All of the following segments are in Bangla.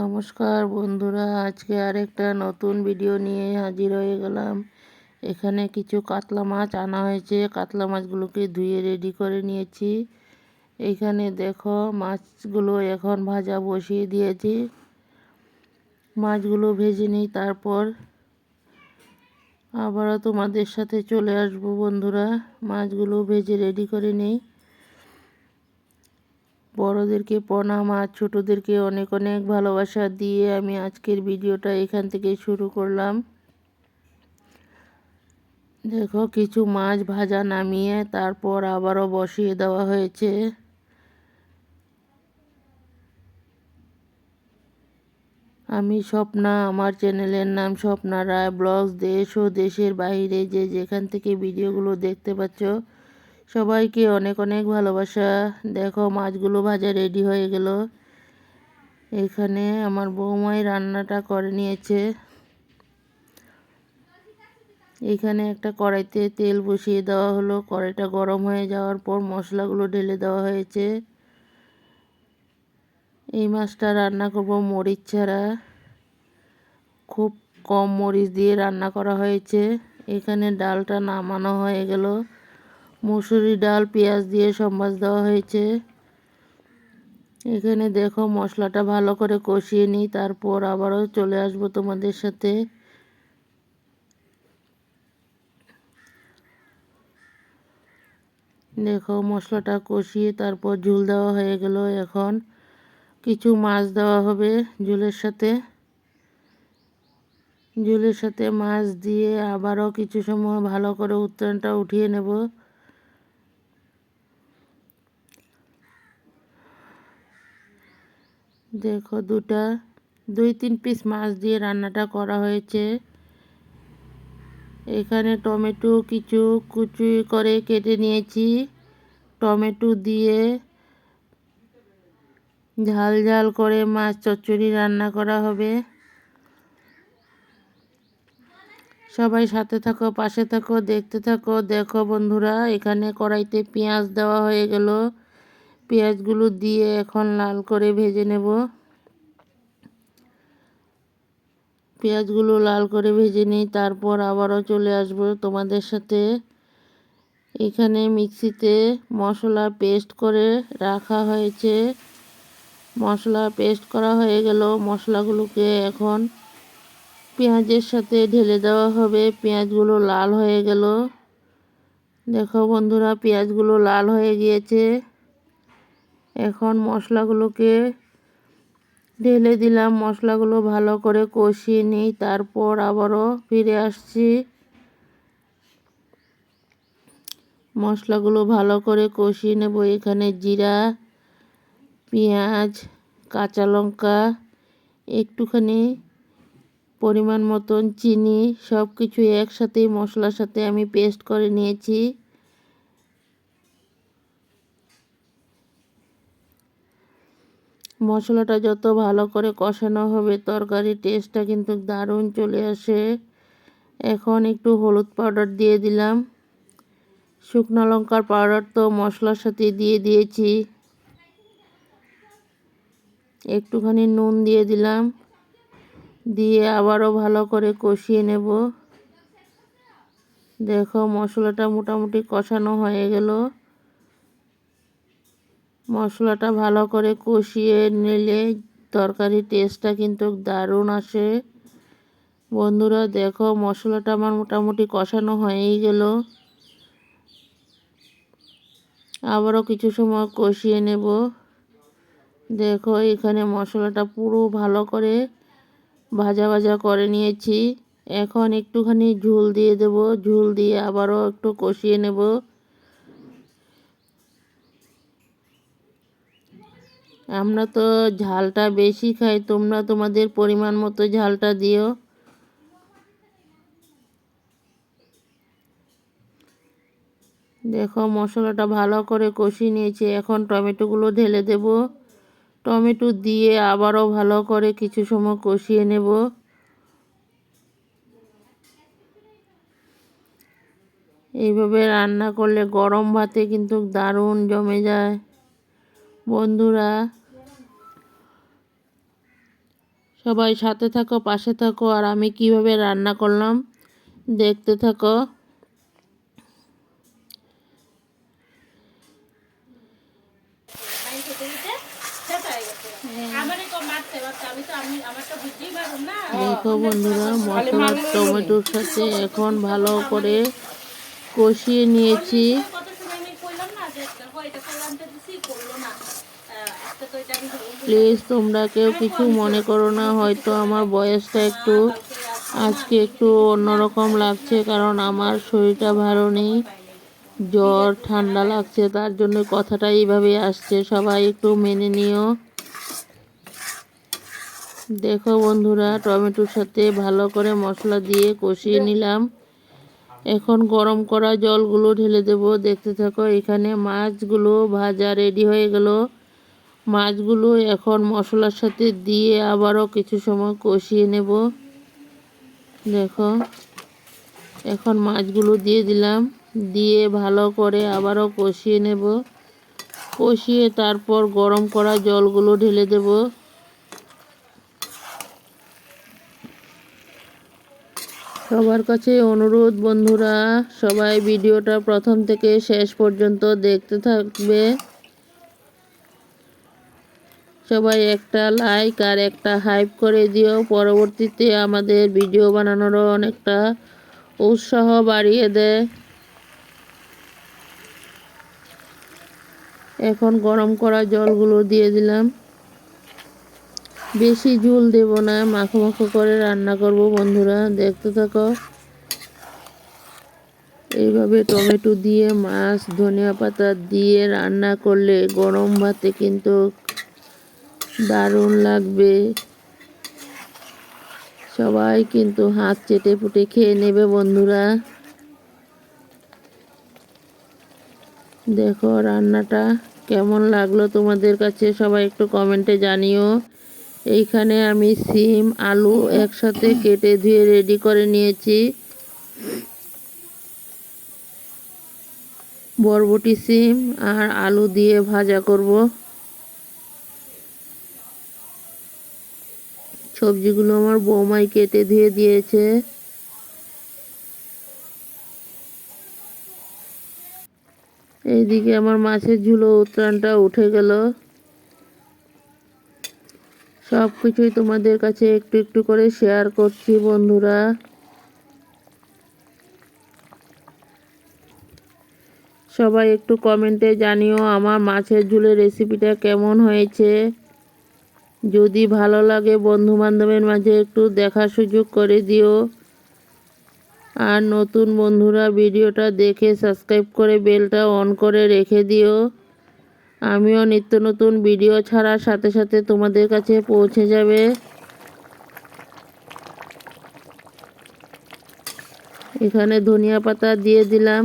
নমস্কার বন্ধুরা, আজকে আরেকটা নতুন ভিডিও নিয়ে হাজির হয়ে গেলাম। এখানে কিছু কাতলা মাছ আনা হয়েছে। কাতলা মাছগুলোকে ধুয়ে রেডি করে নিয়েছি। এইখানে দেখো মাছগুলো এখন ভাজা বসিয়ে দিয়েছি। মাছগুলো ভেজে নিই, তারপর আবারও তোমাদের সাথে চলে আসবো বন্ধুরা। মাছগুলো ভেজে রেডি করে নিই। বড়োদেরকে প্রণাম আর ছোটোদেরকে অনেক অনেক ভালোবাসা দিয়ে আমি আজকের ভিডিওটা এখান থেকে শুরু করলাম। দেখো কিছু মাছ ভাজা নামিয়ে তারপর আবারও বসিয়ে দেওয়া হয়েছে। আমি স্বপ্না, আমার চ্যানেলের নাম স্বপ্না রায় ব্লগস। দেশ ও দেশের বাইরে যে যেখান থেকে ভিডিওগুলো দেখতে পাচ্ছ সবাইকে অনেক অনেক ভালোবাসা। দেখো মাছগুলো ভাজা রেডি হয়ে গেল। এখানে আমার বৌমাই রান্নাটা করে নিয়েছে। এখানে একটা কড়াইতে তেল বসিয়ে দেওয়া হলো। কড়াইটা গরম হয়ে যাওয়ার পর মশলাগুলো ঢেলে দেওয়া হয়েছে। এই মাছটা রান্না করব মরিচ ছাড়া, খুব কম মরিচ দিয়ে রান্না করা হয়েছে। এখানে ডালটা নামানো হয়ে গেল। মুসুরি ডাল পেঁয়াজ দিয়ে সম্বাস দেওয়া হয়েছে। এখানে দেখো মশলাটা ভালো করে কষিয়ে নিই, তারপর আবারও চলে আসবো তোমাদের সাথে। দেখো মশলাটা কষিয়ে তারপর ঝোল দেওয়া হয়ে গেল। এখন কিছু মাছ দেওয়া হবে ঝোলের সাথে। ঝোলের সাথে মাছ দিয়ে আবারও কিছু সময় ভালো করে উত্তরণটা উঠিয়ে নেব। দেখো দুই তিন পিস মাছ দিয়ে রান্নাটা করা হয়েছে। এখানে টমেটো কিছু কুচি করে কেটে নিয়েছি। টমেটো দিয়ে ঝাল ঝাল করে মাছ চচ্চড়ি রান্না করা হবে। সবাই সাথে থাকো, পাশে থাকো, দেখতে থাকো। দেখো বন্ধুরা, এখানে কড়াইতে পেঁয়াজ দেওয়া হয়ে গেল। পেঁয়াজগুলো দিয়ে এখন লাল করে ভেজে নেব। পেঁয়াজগুলো লাল করে ভেজে নিই, তারপর আবারও চলে আসব তোমাদের সাথে। এখানে মিক্সিতে মশলা পেস্ট করে রাখা হয়েছে। মশলা পেস্ট করা হয়ে গেল। মশলাগুলোকে এখন পেঁয়াজের সাথে ঢেলে দেওয়া হবে। পেঁয়াজগুলো লাল হয়ে গেল। দেখো বন্ধুরা, পেঁয়াজগুলো লাল হয়ে গিয়েছে। এখন মশলাগুলোকে ঢেলে দিলাম। মশলাগুলো ভালো করে কষিয়ে নিই, তারপর আবারও ফিরে আসছি। মশলাগুলো ভালো করে কষিয়ে নেব। এখানে জিরা, পেঁয়াজ, কাঁচা লঙ্কা, একটুখানি পরিমাণ মতন চিনি, সব কিছু একসাথেই মশলার সাথে আমি পেস্ট করে নিয়েছি। মশলাটা যত ভালো করে কষানো হবে তরকারির টেস্টটা কিন্তু দারুণ চলে আসে। এখন একটু হলুদ পাউডার দিয়ে দিলাম। শুকনো লঙ্কার পাউডার তো মশলার সাথে দিয়ে দিয়েছি। একটুখানি নুন দিয়ে দিলাম। দিয়ে আবারও ভালো করে কষিয়ে নেব। দেখো মশলাটা মোটামুটি কষানো হয়ে গেল। মশলাটা ভালো করে কষিয়ে নিলে তরকারির টেস্টটা কিন্তু দারুণ আসে। বন্ধুরা দেখো মশলাটা আমার মোটামুটি কষানো হয়েই গেল। আবারও কিছু সময় কষিয়ে নেব। দেখো এখানে মশলাটা পুরো ভালো করে ভাজা ভাজা করে নিয়েছি। এখন একটুখানি ঝোল দিয়ে দেব। ঝোল দিয়ে আবারও একটু কষিয়ে নেব। আমরা তো ঝালটা বেশি খাই, তোমরা তোমাদের পরিমাণ মতো ঝালটা দিও। দেখো মশলাটা ভালো করে কষিয়ে নিয়েছি। এখন টমেটোগুলো ঢেলে দেব। টমেটো দিয়ে আবারও ভালো করে কিছু সময় কষিয়ে নেব। এইভাবে রান্না করলে গরম ভাতে কিন্তু দারুণ জমে যায়। বন্ধুরা সবাই সাথে থাকো, পাশে থাকো, আর আমি কিভাবে রান্না করলাম দেখতে থাকো। দেখো বন্ধুরা, মশলা টমেটোর সাথে এখন ভালো করে কষিয়ে নিয়েছি। প্লিজ তোমরা কেউ কিছু মনে করো না, হয়তো আমার বয়সটা আজকে একটু অন্যরকম লাগছে, কারণ আমার শরীরটা ভালো নেই, জ্বর ঠান্ডা লাগছে, তার জন্য কথাটা এইভাবে আসছে, সবাই একটু মেনে নিও। দেখো বন্ধুরা, টমেটোর সাথে ভালো করে মশলা দিয়ে কষিয়ে নিলাম। এখন গরম করা জলগুলো ঢেলে দেব, দেখতে থাকো। এখানে মাছগুলো ভাজা রেডি হয়ে গেল। মাছগুলো এখন মশলার সাথে দিয়ে আবারও কিছু সময় কষিয়ে নেব। দেখো, এখন মাছগুলো দিয়ে দিলাম, দিয়ে ভালো করে আবারও কষিয়ে নেব। কষিয়ে তারপর গরম করা জলগুলো ঢেলে দেব। সবার কাছে অনুরোধ বন্ধুরা, সবাই ভিডিওটা প্রথম থেকে শেষ পর্যন্ত দেখতে থাকবে। সবাই একটা লাইক আর একটা হাইপ করে দিও, পরবর্তীতে আমাদের ভিডিও বানানোরও অনেকটা উৎসাহ বাড়িয়ে দেয়। এখন গরম করা জলগুলো দিয়ে দিলাম। বেশি ঝোল দেব না, মাখো মাখো করে রান্না করব বন্ধুরা, দেখতে থাকো। এইভাবে টমেটো দিয়ে মাছ, ধনিয়া পাতা দিয়ে রান্না করলে গরম ভাতে কিন্তু দারুণ লাগবে। সবাই কিন্তু হাত চেটে পুটে খেয়ে নেবে বন্ধুরা। দেখো রান্নাটা কেমন লাগলো তোমাদের কাছে, সবাই একটু কমেন্টে জানিও। এইখানে আমি সিম আলু একসাথে কেটে ধুয়ে রেডি করে নিয়েছি। বরবটি, সিম আর আলু দিয়ে ভাজা করব। সবজিগুলো আমার বৌমাই কেটে ধুয়ে দিয়েছে। এইদিকে আমার মাছের ঝুলো উত্রানটা উঠে গেল। সব কিছুই তোমাদের কাছে একটু একটু করে শেয়ার করছি বন্ধুরা। সবাই একটু কমেন্টে জানিও আমার মাছের ঝোলের রেসিপিটা কেমন হয়েছে। যদি ভালো লাগে বন্ধু বান্ধবের মাঝে একটু দেখার সুযোগ করে দিও। আর নতুন বন্ধুরা ভিডিওটা দেখে সাবস্ক্রাইব করে বেলটা অন করে রেখে দিও। আমিও নিত্য নতুন ভিডিও ছাড়ার সাথে সাথে তোমাদের কাছে পৌঁছে যাবে। এখানে ধনিয়া পাতা দিয়ে দিলাম।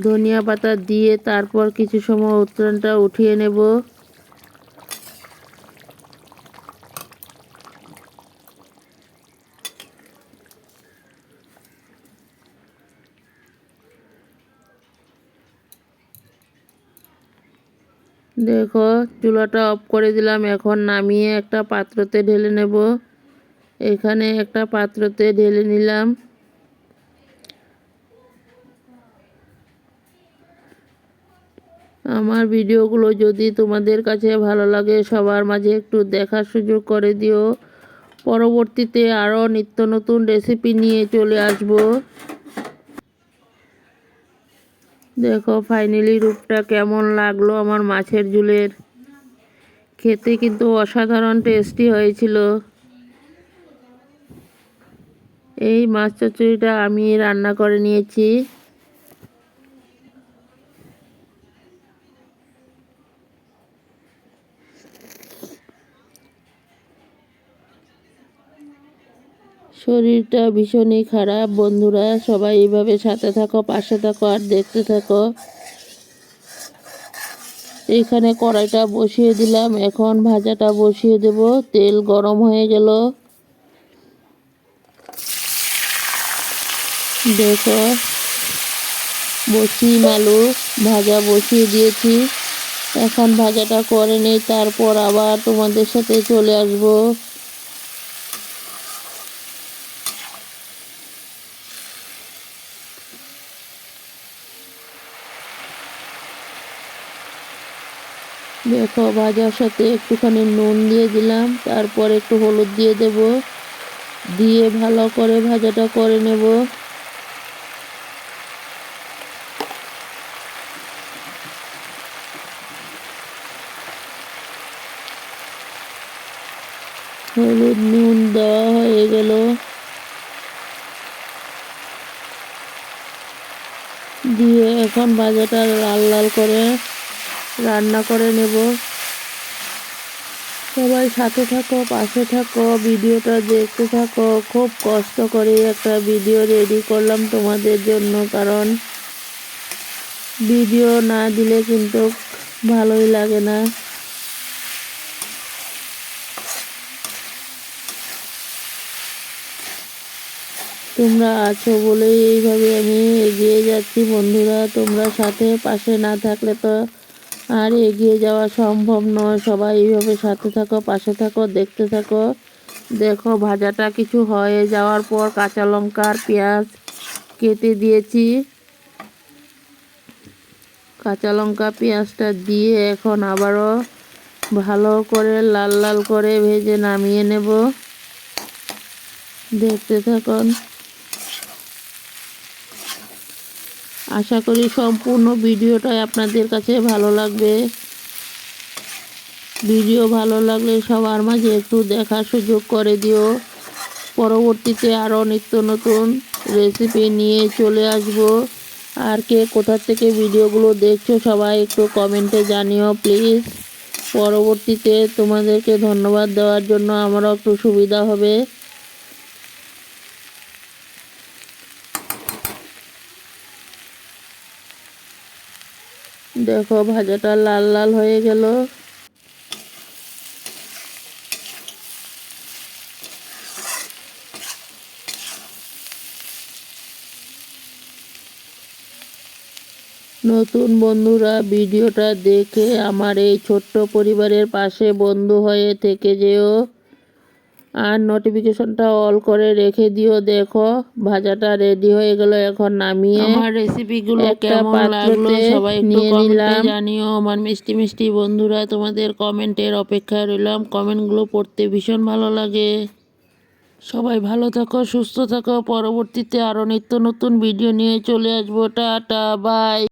ধনিয়া পাতা দিয়ে তারপর কিছু সময় উত্তরণটা উঠিয়ে নেব। দেখো চুলাটা অফ করে দিলাম, এখন নামিয়ে একটা পাত্রতে ঢেলে নেব। এখানে একটা পাত্রতে ঢেলে নিলাম। আমার ভিডিওগুলো যদি তোমাদের কাছে ভালো লাগে সবার মাঝে একটু দেখার সুযোগ করে দিও। পরবর্তীতে আরও নিত্য নতুন রেসিপি নিয়ে চলে আসব। দেখো ফাইনালি রূপটা কেমন লাগলো আমার মাছের ঝোলের। খেতে কিন্তু অসাধারণ টেস্টি হয়েছিল। এই মাছ চচ্চড়িটা আমি রান্না করে নিয়েছি। শরীরটা ভীষণই খারাপ বন্ধুরা, সবাই এইভাবে সাথে থাকো, পাশে থাকো আর দেখতে থাকো। এইখানে কড়াইটা বসিয়ে দিলাম, এখন ভাজাটা বসিয়ে দেব। তেল গরম হয়ে গেল। দেখো বসি আলু ভাজা বসিয়ে দিয়েছি। এখন ভাজাটা করে নিই, তারপর আবার তোমাদের সাথে চলে আসবো। দেখো ভাজার সাথে একটুখানি নুন দিয়ে দিলাম, তারপর একটু হলুদ দিয়ে দেব, দিয়ে ভালো করে ভাজাটা করে নেব। হলুদ নুন দেওয়া হয়ে গেল, দিয়ে এখন ভাজাটা লাল লাল করে রান্না করে নেব। সবাই সাথে থাকো, পাশে থাকো, ভিডিওটা দেখতে থাকো। খুব কষ্ট করে একটা ভিডিও রেডি করলাম তোমাদের জন্য, কারণ ভিডিও না দিলে কিন্তু ভালোই লাগে না। তোমরা আছো বলেই এইভাবে আমি এগিয়ে যাচ্ছি বন্ধুরা। তোমরা সাথে পাশে না থাকলে তো আর এগিয়ে যাওয়া সম্ভব নয়। সবাই এইভাবে সাথে থাকো, পাশে থাকো, দেখতে থাকো। দেখো ভাজাটা কিছু হয়ে যাওয়ার পর কাঁচা লঙ্কা আর পেঁয়াজ কেটে দিয়েছি। কাঁচা লঙ্কা পেঁয়াজটা দিয়ে এখন আবারও ভালো করে লাল লাল করে ভেজে নামিয়ে নেব। দেখতে থাকুন। আশা করি সম্পূর্ণ ভিডিওটাই আপনাদের কাছে ভালো লাগবে। ভিডিও ভালো লাগলে সবার মাঝে একটু দেখার সুযোগ করে দিও। পরবর্তীতে আরও নিত্য নতুন রেসিপি নিয়ে চলে আসব। আর কে কোথা থেকে ভিডিওগুলো দেখছো সবাই একটু কমেন্টে জানিও প্লিজ। পরবর্তীতে তোমাদেরকে ধন্যবাদ দেওয়ার জন্য আমারও একটু সুবিধা হবে। দেখো ভাজাটা লাল লাল হয়ে গেল। নতুন বন্ধুরা ভিডিওটা দেখে আমার এই ছোট্ট পরিবারের পাশে বন্ধু হয়ে থেকে যেও, আর নোটিফিকেশনটা অল করে রেখে দিও। দেখো ভাজাটা রেডি হয়ে গেল। এখন নামিয়ে আমার রেসিপিগুলো একটা কেমন লাগলো পাত্রতে সবাই একটু নিয়ে কমেন্টে নিলাম। জানিও। আমার মিষ্টি মিষ্টি বন্ধুরা, তোমাদের কমেন্টের অপেক্ষায় রইলাম। কমেন্টগুলো পড়তে ভীষণ ভালো লাগে। সবাই ভালো থাকো, সুস্থ থাকো। পরবর্তীতে আরও নিত্য নতুন ভিডিও নিয়ে চলে আসবো। Tata, by.